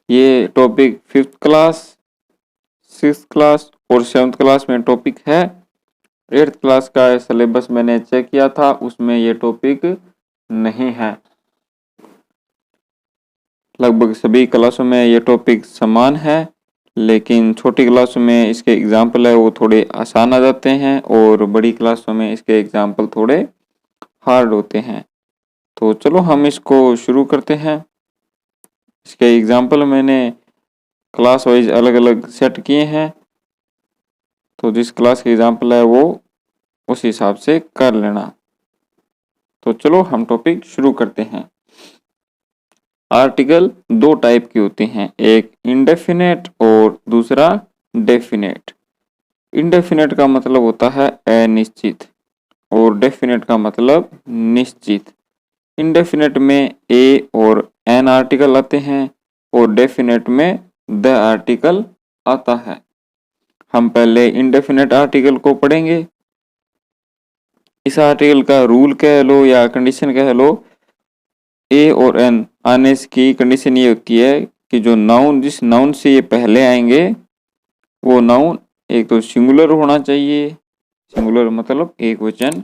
ये topic 5th class, 6th class और 7th class में टॉपिक है। 8th क्लास का सिलेबस मैंने चेक किया था, उसमें ये टॉपिक नहीं है। लगभग सभी क्लासों में ये टॉपिक समान है, लेकिन छोटी क्लासों में इसके एग्जाम्पल है वो थोड़े आसान आ जाते हैं और बड़ी क्लासों में इसके एग्जाम्पल थोड़े हार्ड होते हैं। तो चलो हम इसको शुरू करते हैं। इसके एग्जाम्पल मैंने क्लास वाइज अलग अलग सेट किए हैं, तो जिस क्लास के एग्जाम्पल है वो उस हिसाब से कर लेना। तो चलो हम टॉपिक शुरू करते हैं। आर्टिकल दो टाइप की होती हैं, एक इंडेफिनेट और दूसरा डेफिनेट। इंडेफिनेट का मतलब होता है अनिश्चित और डेफिनेट का मतलब निश्चित। इंडेफिनेट में ए और एन आर्टिकल आते हैं और डेफिनेट में द आर्टिकल आता है। हम पहले इंडेफिनेट आर्टिकल को पढ़ेंगे। इस आर्टिकल का रूल कह लो या कंडीशन कह लो, ए और एन आने की कंडीशन ये होती है कि जो नाउन, जिस नाउन से ये पहले आएंगे वो नाउन एक तो सिंगुलर होना चाहिए, सिंगुलर मतलब एक वचन,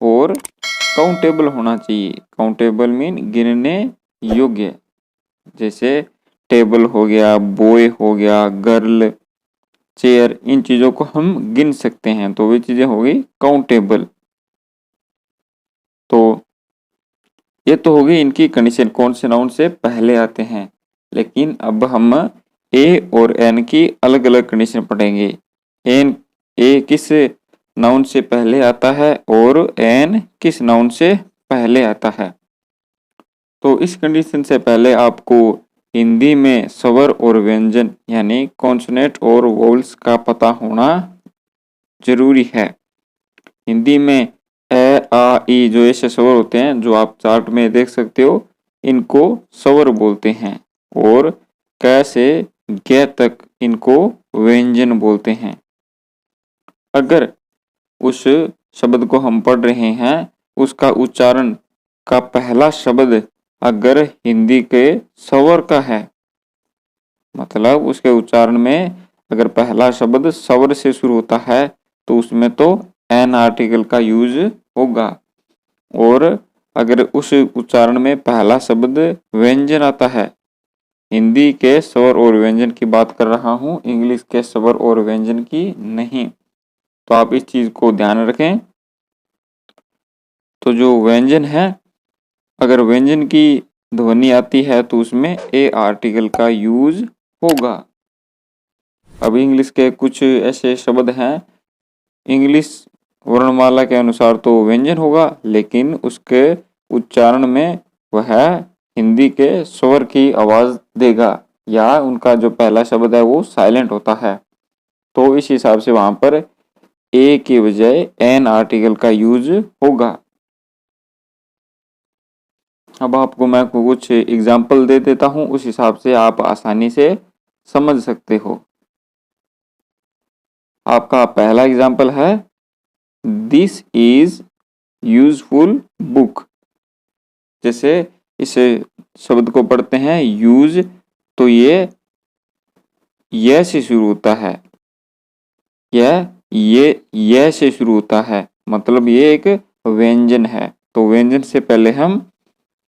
और काउंटेबल होना चाहिए। काउंटेबल मीन गिनने योग्य, जैसे टेबल हो गया, बॉय हो गया, गर्ल, चेयर, इन चीजों को हम गिन सकते हैं, तो वे चीजें हो गई काउंटेबल। तो ये तो होगी इनकी कंडीशन, कौन से नाउन से पहले आते हैं। लेकिन अब हम ए और एन की अलग अलग कंडीशन पढ़ेंगे। एन, ए किस नाउन से पहले आता है और एन किस नाउन से पहले आता है। तो इस कंडीशन से पहले आपको हिंदी में स्वर और व्यंजन यानी कॉन्सोनेंट और वोवेल्स का पता होना जरूरी है। हिंदी में ए, आ, ई जो ऐसे स्वर होते हैं जो आप चार्ट में देख सकते हो, इनको स्वर बोलते हैं, और क से ग तक इनको व्यंजन बोलते हैं। अगर उस शब्द को हम पढ़ रहे हैं, उसका उच्चारण का पहला शब्द अगर हिंदी के स्वर का है, मतलब उसके उच्चारण में अगर पहला शब्द स्वर से शुरू होता है, तो उसमें तो एन आर्टिकल का यूज होगा। और अगर उस उच्चारण में पहला शब्द व्यंजन आता है, हिंदी के स्वर और व्यंजन की बात कर रहा हूं, इंग्लिश के स्वर और व्यंजन की नहीं, तो आप इस चीज को ध्यान रखें। तो जो व्यंजन है, अगर व्यंजन की ध्वनि आती है तो उसमें ए आर्टिकल का यूज होगा। अब इंग्लिश के कुछ ऐसे शब्द हैं, इंग्लिश वर्णमाला के अनुसार तो व्यंजन होगा, लेकिन उसके उच्चारण में वह हिंदी के स्वर की आवाज देगा, या उनका जो पहला शब्द है वो साइलेंट होता है। तो इस हिसाब से वहां पर ए की बजाय एन आर्टिकल का यूज होगा। अब आपको मैं कुछ एग्जाम्पल दे देता हूं, उस हिसाब से आप आसानी से समझ सकते हो। आपका पहला एग्जाम्पल है, दिस इज यूजफुल बुक। जैसे इस शब्द को पढ़ते हैं यूज, तो ये से शुरू होता है, ये से शुरू होता है, मतलब ये एक व्यंजन है। तो व्यंजन से पहले हम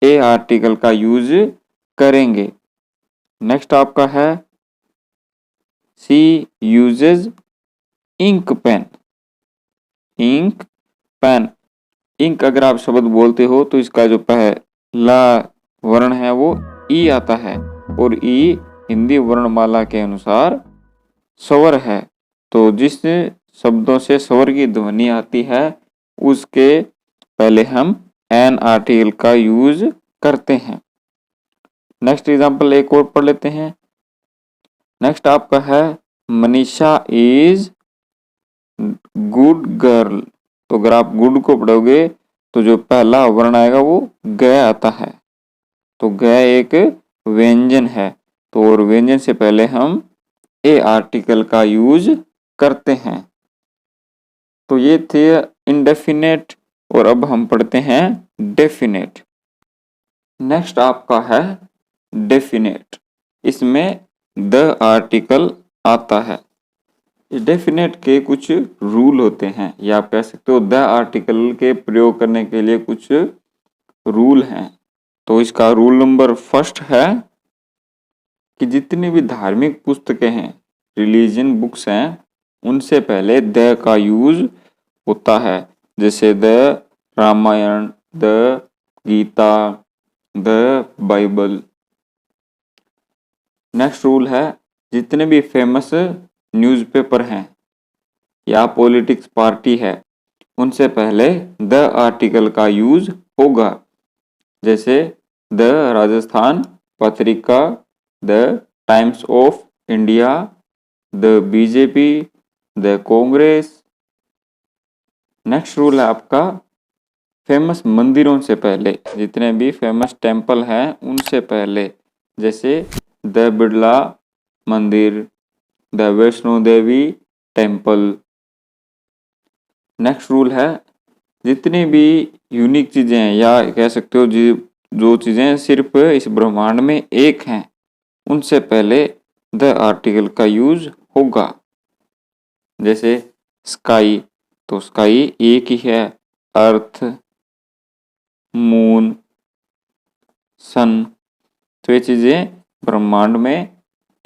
ए आर्टिकल का यूज करेंगे। नेक्स्ट आपका है, C usages ink pen. Ink pen, ink अगर आप शब्द बोलते हो तो इसका जो पहला वर्ण है वो ई आता है, और ई हिंदी वर्णमाला के अनुसार स्वर है। तो जिस शब्दों से स्वर की ध्वनि आती है उसके पहले हम एन आर्टिकल का यूज करते हैं। नेक्स्ट एग्जांपल एक और पढ़ लेते हैं। नेक्स्ट आपका है, मनीषा इज गुड गर्ल। तो अगर आप गुड को पढ़ोगे तो जो पहला वर्ण आएगा वो ग आता है, तो ग एक व्यंजन है, तो और व्यंजन से पहले हम ए आर्टिकल का यूज करते हैं। तो ये थे इंडेफिनेट, और अब हम पढ़ते हैं डेफिनेट। नेक्स्ट आपका है डेफिनेट। इसमें द आर्टिकल आता है। डेफिनेट के कुछ रूल होते हैं, या आप कह सकते हो द आर्टिकल के प्रयोग करने के लिए कुछ रूल हैं। तो इसका रूल नंबर फर्स्ट है कि जितनी भी धार्मिक पुस्तकें हैं, रिलीजन बुक्स हैं, उनसे पहले द का यूज होता है। जैसे the Ramayana, the Gita, the Bible. Next rule है जितने भी फेमस न्यूज़पेपर हैं या पॉलिटिक्स पार्टी है, उनसे पहले द आर्टिकल का यूज होगा। जैसे the Rajasthan Patrika, the times of India, the BJP, the Congress. Next rule है आपका फेमस मंदिरों से पहले, जितने भी फेमस टेम्पल हैं उनसे पहले, जैसे द बिरला मंदिर, the Vaishno Devi temple. Next rule है जितनी भी यूनिक चीजें हैं, या कह सकते हो जो चीजें सिर्फ इस ब्रह्मांड में एक हैं, उनसे पहले द आर्टिकल का यूज होगा। जैसे स्काई, तो स्काई एक ही है। अर्थ, मून, सन, तो ये चीजें ब्रह्मांड में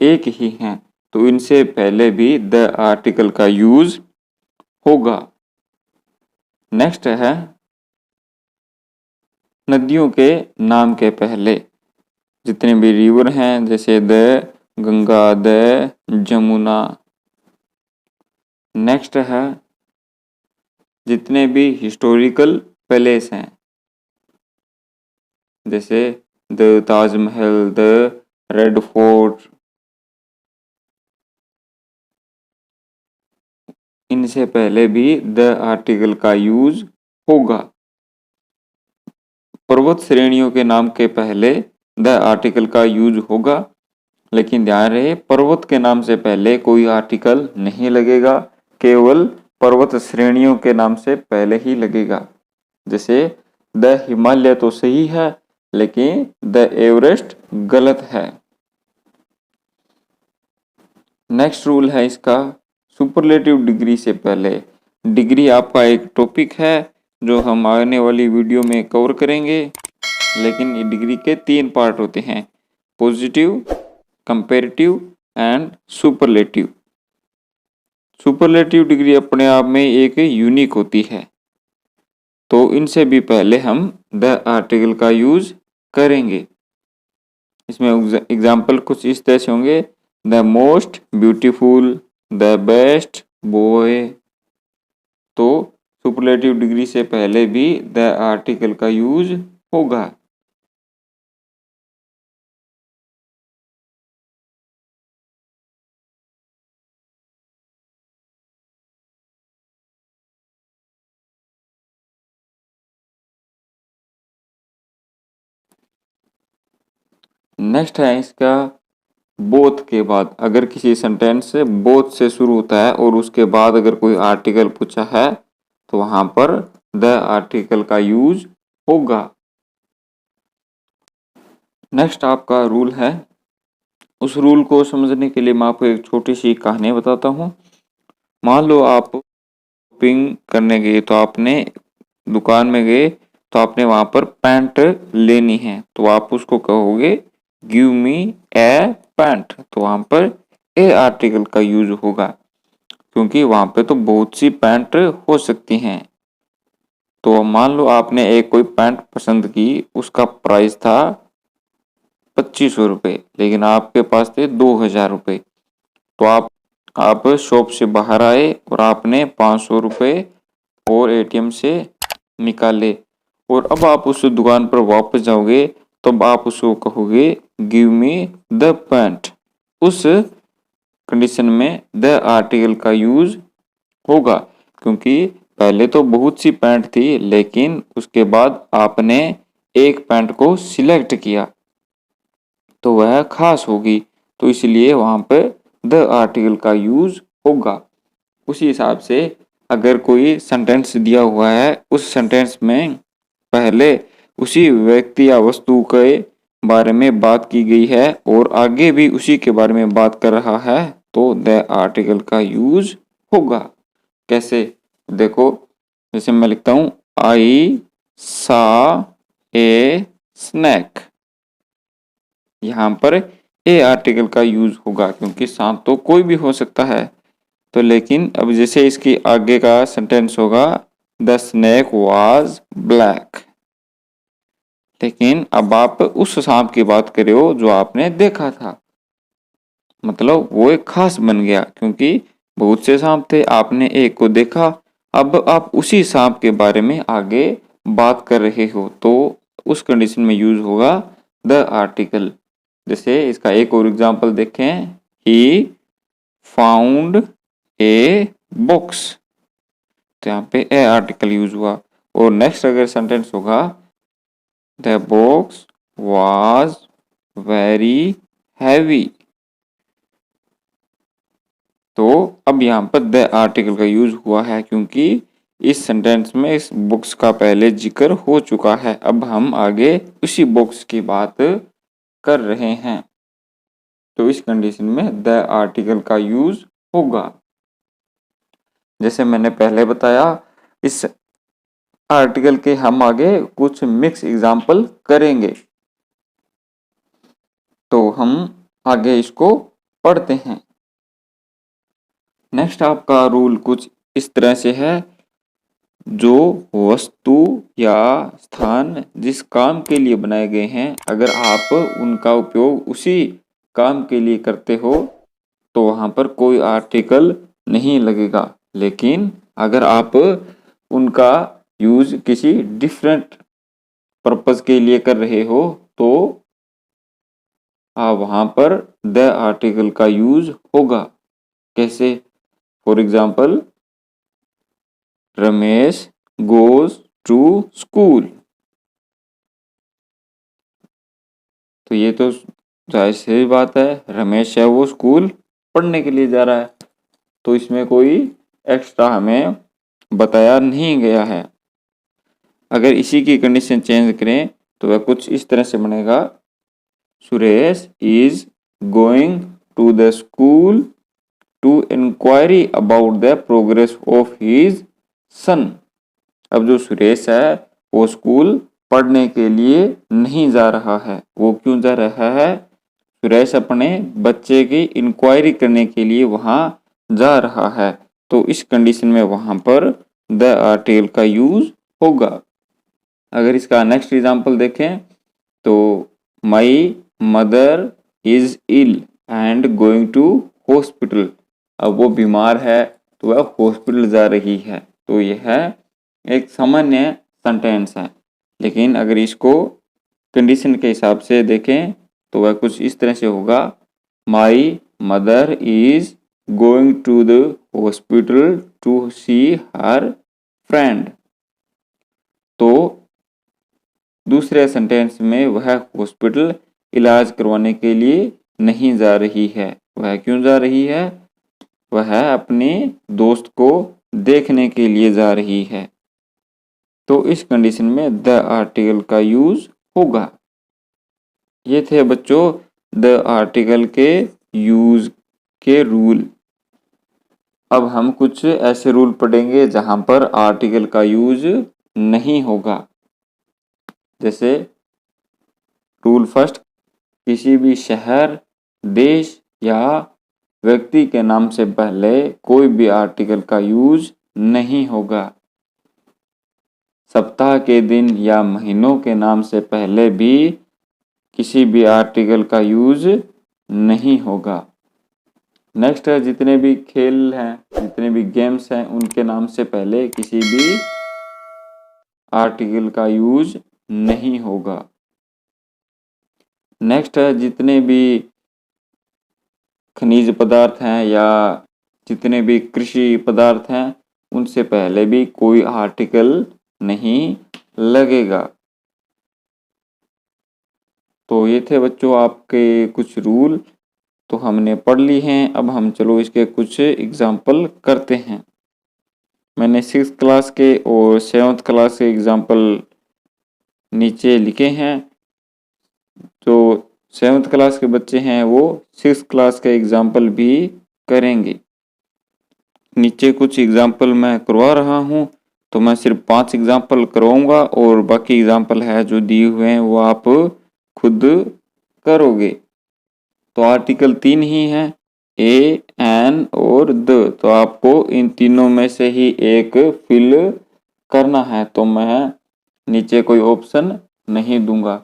एक ही हैं, तो इनसे पहले भी द आर्टिकल का यूज होगा। नेक्स्ट है नदियों के नाम के पहले, जितने भी रिवर हैं, जैसे the Ganga, the Jamuna. Next है जितने भी हिस्टोरिकल पैलेस हैं, जैसे the Taj Mahal, the red fort, इनसे पहले भी द आर्टिकल का यूज होगा। पर्वत श्रेणियों के नाम के पहले द आर्टिकल का यूज होगा, लेकिन ध्यान रहे पर्वत के नाम से पहले कोई आर्टिकल नहीं लगेगा, केवल पर्वत श्रेणियों के नाम से पहले ही लगेगा। जैसे द हिमालय तो सही है, लेकिन द एवरेस्ट गलत है। नेक्स्ट रूल है इसका सुपरलेटिव डिग्री से पहले। डिग्री आपका एक टॉपिक है जो हम आने वाली वीडियो में कवर करेंगे, लेकिन ये डिग्री के 3 पार्ट होते हैं, positive, comparative and superlative. Superlative degree अपने आप में एक यूनिक होती है, तो इनसे भी पहले हम द आर्टिकल का यूज करेंगे। इसमें एग्जाम्पल कुछ इस तरह से होंगे, the most beautiful, the best boy. तो सुपरलेटिव डिग्री से पहले भी द आर्टिकल का यूज होगा। नेक्स्ट है इसका बोथ के बाद। अगर किसी सेंटेंस बोथ से शुरू होता है और उसके बाद अगर कोई आर्टिकल पूछा है, तो वहां पर द आर्टिकल का यूज होगा। नेक्स्ट आपका रूल है, उस रूल को समझने के लिए मैं आपको एक छोटी सी कहानी बताता हूँ। मान लो आप शॉपिंग करने गए, तो आपने दुकान में गए, तो आपने वहां पर पैंट लेनी है, तो आप उसको कहोगे गिव मी ए पैंट। तो वहां पर ए आर्टिकल का यूज होगा, क्योंकि वहां पे तो बहुत सी पैंट हो सकती हैं। तो मान लो आपने एक कोई पैंट पसंद की, उसका प्राइस था 2500 रुपये, लेकिन आपके पास थे 2000 रुपये। तो आप शॉप से बाहर आए और आपने 500 रुपये और एटीएम से निकाले, और अब आप उस दुकान पर वापस जाओगे, तब आप उसको कहोगे गिव मी द पैंट। उस कंडीशन में द आर्टिकल का यूज होगा, क्योंकि पहले तो बहुत सी पैंट थी, लेकिन उसके बाद आपने एक पैंट को सिलेक्ट किया, तो वह खास होगी, तो इसलिए वहां पे द आर्टिकल का यूज होगा। उसी हिसाब से अगर कोई सेंटेंस दिया हुआ है, उस सेंटेंस में पहले उसी व्यक्ति या वस्तु के बारे में बात की गई है और आगे भी उसी के बारे में बात कर रहा है तो द आर्टिकल का यूज होगा। कैसे? देखो, जैसे मैं लिखता हूं आई सा ए स्नैक, यहां पर ए आर्टिकल का यूज होगा क्योंकि सांप तो कोई भी हो सकता है। तो लेकिन अब जैसे इसकी आगे का सेंटेंस होगा द स्नेक वाज ब्लैक, लेकिन अब आप उस सांप की बात कर रहे हो जो आपने देखा था, मतलब वो एक खास बन गया क्योंकि बहुत से सांप थे, आपने एक को देखा, अब आप उसी सांप के बारे में आगे बात कर रहे हो तो उस कंडीशन में यूज होगा द आर्टिकल। जैसे इसका एक और एग्जांपल देखें, ही फाउंड ए बुक्स, तो यहाँ पे ए आर्टिकल यूज हुआ। और नेक्स्ट अगर सेंटेंस होगा the box was very heavy, तो अब यहाँ पर द आर्टिकल का यूज हुआ है क्योंकि इस सेंटेंस में इस बुक्स का पहले जिक्र हो चुका है। अब हम आगे उसी बुक्स की बात कर रहे हैं तो इस कंडीशन में द आर्टिकल का यूज होगा। जैसे मैंने पहले बताया, इस आर्टिकल के हम आगे कुछ मिक्स एग्जाम्पल करेंगे, तो हम आगे इसको पढ़ते हैं। नेक्स्ट आपका रूल कुछ इस तरह से है, जो वस्तु या स्थान जिस काम के लिए बनाए गए हैं अगर आप उनका उपयोग उसी काम के लिए करते हो तो वहां पर कोई आर्टिकल नहीं लगेगा, लेकिन अगर आप उनका यूज किसी डिफरेंट पर्पस के लिए कर रहे हो तो वहां पर द आर्टिकल का यूज होगा। कैसे? For example, Ramesh goes to school, तो ये तो जाहिर सी बात है, रमेश है वो स्कूल पढ़ने के लिए जा रहा है, तो इसमें कोई एक्स्ट्रा हमें बताया नहीं गया है। अगर इसी की कंडीशन चेंज करें तो वह कुछ इस तरह से बनेगा, Suresh is going to the school to inquiry about the progress of his son. अब जो सुरेश है वो स्कूल पढ़ने के लिए नहीं जा रहा है। वो क्यों जा रहा है? सुरेश अपने बच्चे की इंक्वायरी करने के लिए वहां जा रहा है, तो इस कंडीशन में वहां पर द आर्टिकल का यूज होगा। अगर इसका नेक्स्ट एग्जांपल देखें तो my mother is ill and going to hospital, अब वो बीमार है तो वह हॉस्पिटल जा रही है, तो यह एक सामान्य सेंटेंस है। लेकिन अगर इसको कंडीशन के हिसाब से देखें तो वह कुछ इस तरह से होगा, my mother is going to the hospital to see her friend, तो दूसरे सेंटेंस में वह हॉस्पिटल इलाज करवाने के लिए नहीं जा रही है। वह क्यों जा रही है? वह अपने दोस्त को देखने के लिए जा रही है, तो इस कंडीशन में द आर्टिकल का यूज होगा। ये थे बच्चों द आर्टिकल के यूज के रूल। अब हम कुछ ऐसे रूल पढ़ेंगे जहां पर आर्टिकल का यूज नहीं होगा। जैसे रूल फर्स्ट, किसी भी शहर, देश या व्यक्ति के नाम से पहले कोई भी आर्टिकल का यूज नहीं होगा। सप्ताह के दिन या महीनों के नाम से पहले भी किसी भी आर्टिकल का यूज नहीं होगा। नेक्स्ट है, जितने भी खेल हैं, जितने भी गेम्स हैं, उनके नाम से पहले किसी भी आर्टिकल का यूज नहीं होगा। नेक्स्ट है, जितने भी खनिज पदार्थ हैं या जितने भी कृषि पदार्थ हैं उनसे पहले भी कोई आर्टिकल नहीं लगेगा। तो ये थे बच्चों आपके कुछ रूल, तो हमने पढ़ ली हैं। अब हम चलो इसके कुछ एग्जाम्पल करते हैं। मैंने 6th क्लास के और 7th क्लास के एग्जाम्पल नीचे लिखे हैं। जो 7th क्लास के बच्चे हैं वो 6th क्लास का एग्जाम्पल भी करेंगे। नीचे कुछ एग्जाम्पल मैं करवा रहा हूँ, तो मैं सिर्फ 5 एग्जाम्पल करवाऊंगा और बाकी एग्जाम्पल है जो दिए हुए हैं वो आप खुद करोगे। तो आर्टिकल 3 ही है, ए, एन और द, तो आपको इन तीनों में से ही एक फिल करना है। तो मैं नीचे कोई ऑप्शन नहीं दूंगा।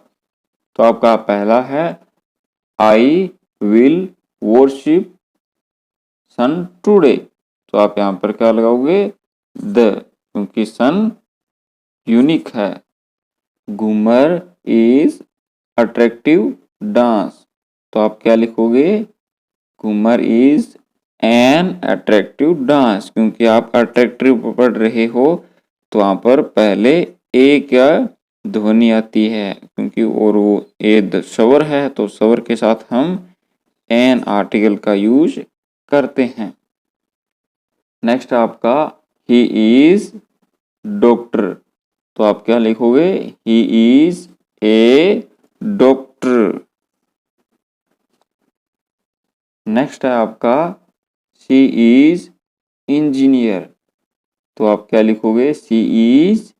तो आपका पहला है I will worship sun today, तो आप यहां पर क्या लगाओगे, द, क्योंकि सन यूनिक है। घूमर इज अट्रैक्टिव डांस, तो आप क्या लिखोगे, Ghoomar is an attractive dance, क्योंकि आप अट्रैक्टिव पढ़ रहे हो तो वहां पर पहले ए क्या ध्वनि आती है, क्योंकि और वो ए स्वर है तो स्वर के साथ हम एन आर्टिकल का यूज करते हैं। नेक्स्ट आपका ही इज डॉक्टर, तो आप क्या लिखोगे, he is a doctor. Next है आपका शी इज इंजीनियर, तो आप क्या लिखोगे, she is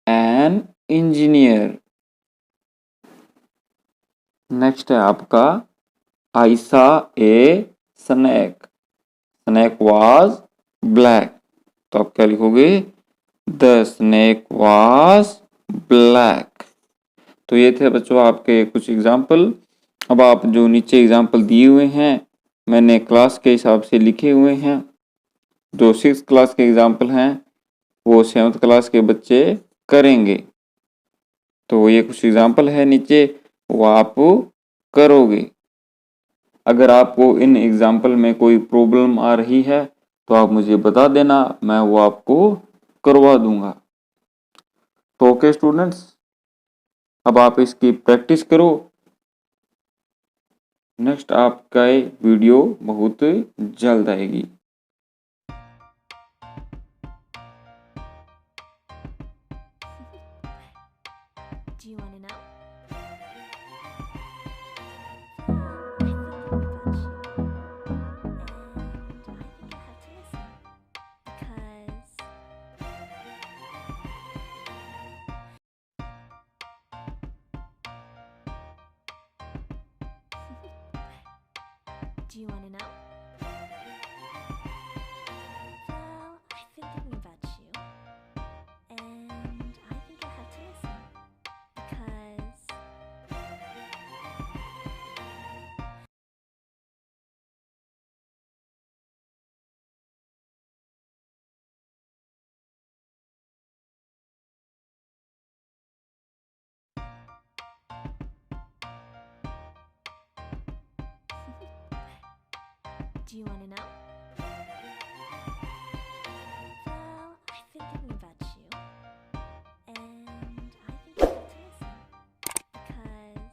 an engineer. Next है आपका I saw a snake, snake was black, तो आप क्या लिखोगे, द स्नैक वाज ब्लैक। तो ये थे बच्चों आपके कुछ एग्जाम्पल। अब आप जो नीचे एग्जाम्पल दिए हुए हैं मैंने क्लास के हिसाब से लिखे हुए हैं। जो 6th क्लास के एग्जाम्पल हैं वो 7th क्लास के बच्चे करेंगे। तो ये कुछ एग्जाम्पल है नीचे, वो आप करोगे। अगर आपको इन एग्जाम्पल में कोई प्रॉब्लम आ रही है तो आप मुझे बता देना, मैं वो आपको करवा दूंगा। तो ओके स्टूडेंट्स, अब आप इसकी प्रैक्टिस करो। नेक्स्ट आपका वीडियो बहुत जल्द आएगी। Do you want to know? Do you want to know? Well, I've been thinking about you, and I think you'll have to listen. Because do you want to know? Well, I've been thinking about you, and I think you'll have to listen. Because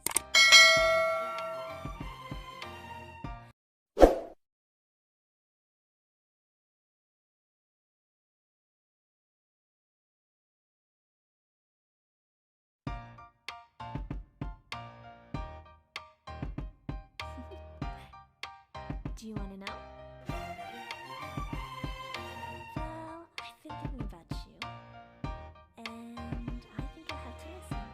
do you want to know? Well, I've been thinking about you, and I think you'll have to listen.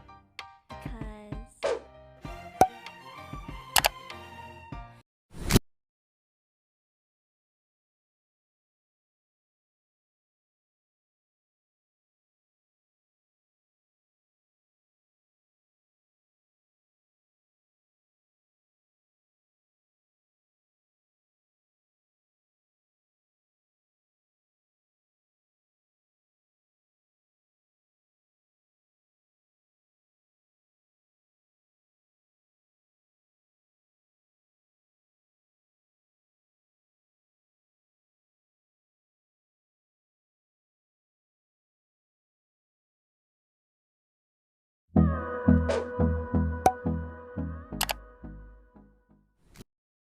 Because